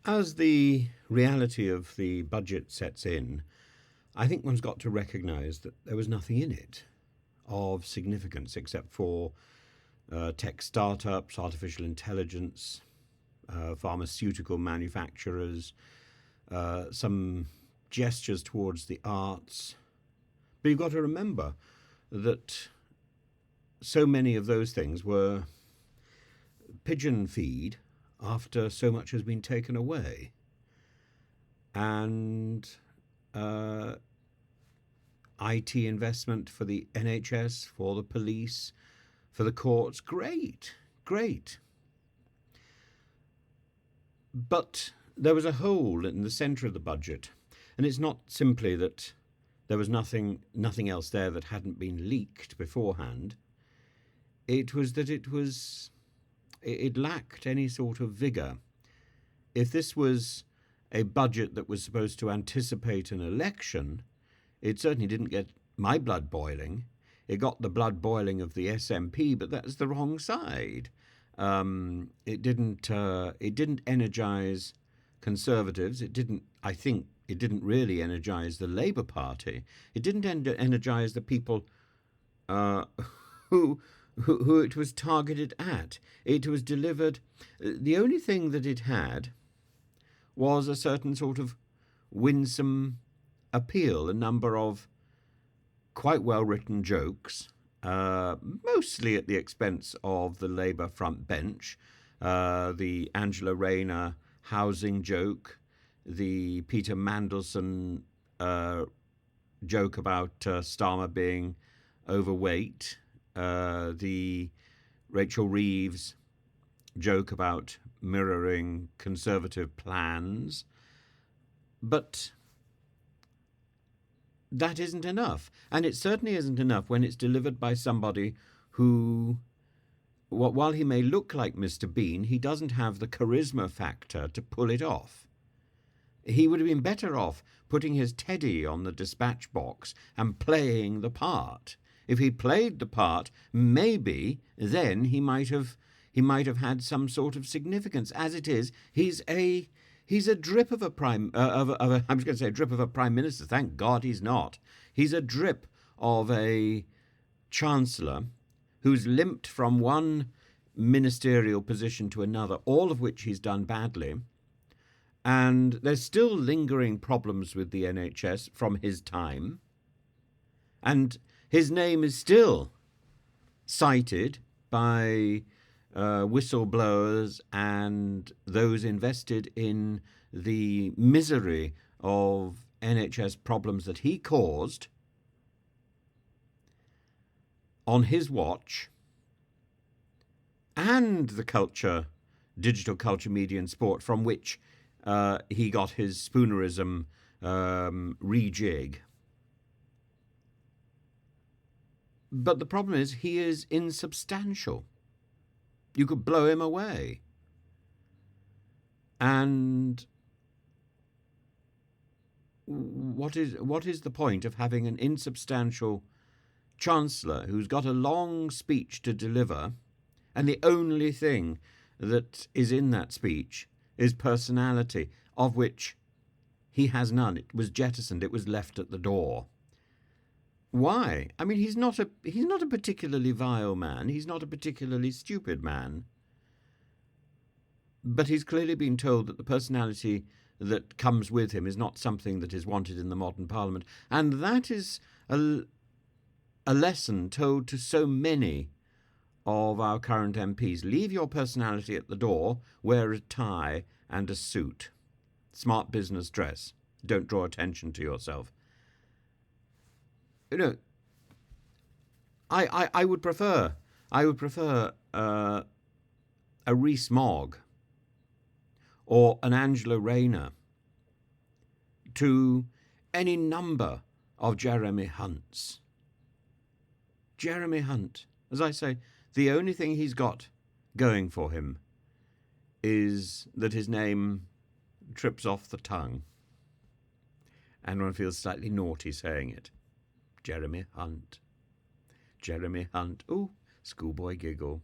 As the reality of the budget sets in, I think one's got to recognise that there was nothing in it of significance except for tech startups, artificial intelligence, pharmaceutical manufacturers, some gestures towards the arts. But you've got to remember that so many of those things were pigeon feed after so much has been taken away. And IT investment for the NHS, for the police, for the courts, great, great. But there was a hole in the centre of the budget, and it's not simply that there was nothing else there that hadn't been leaked beforehand. It was that it lacked any sort of vigour. If this was a budget that was supposed to anticipate an election, it certainly didn't get my blood boiling. It got the blood boiling of the SNP, but that's the wrong side. It didn't energise Conservatives. I think it didn't really energise the Labour Party. It didn't energise the people who it was targeted at. It was delivered. The only thing that it had was a certain sort of winsome appeal, a number of quite well-written jokes, mostly at the expense of the Labour front bench, the Angela Rayner housing joke, the Peter Mandelson joke about Starmer being overweight, the Rachel Reeves joke about mirroring Conservative plans. But that isn't enough. And it certainly isn't enough when it's delivered by somebody who, while he may look like Mr. Bean, he doesn't have the charisma factor to pull it off. He would have been better off putting his teddy on the dispatch box and playing the part. If he played the part, maybe then he might have had some sort of significance. As it is, he's a drip of a prime I was going to say a drip of a prime minister. Thank God he's not. He's a drip of a chancellor who's limped from one ministerial position to another, all of which he's done badly. And there's still lingering problems with the NHS from his time. And his name is still cited by whistleblowers and those invested in the misery of NHS problems that he caused on his watch, and the digital culture, media and sport from which he got his spoonerism rejig. But the problem is he is insubstantial. You could blow him away. And what is the point of having an insubstantial chancellor who's got a long speech to deliver, and the only thing that is in that speech is personality, of which he has none. It was jettisoned. It was left at the door. Why? I mean, he's not a particularly vile man. He's not a particularly stupid man. But he's clearly been told that the personality that comes with him is not something that is wanted in the modern parliament. And that is a lesson told to so many of our current MPs. Leave your personality at the door, wear a tie and a suit. Smart business dress. Don't draw attention to yourself. You know, I would prefer a Rees-Mogg or an Angela Rayner to any number of Jeremy Hunts. Jeremy Hunt, as I say, the only thing he's got going for him is that his name trips off the tongue, and one feels slightly naughty saying it. Jeremy Hunt. Jeremy Hunt. Ooh, schoolboy giggle.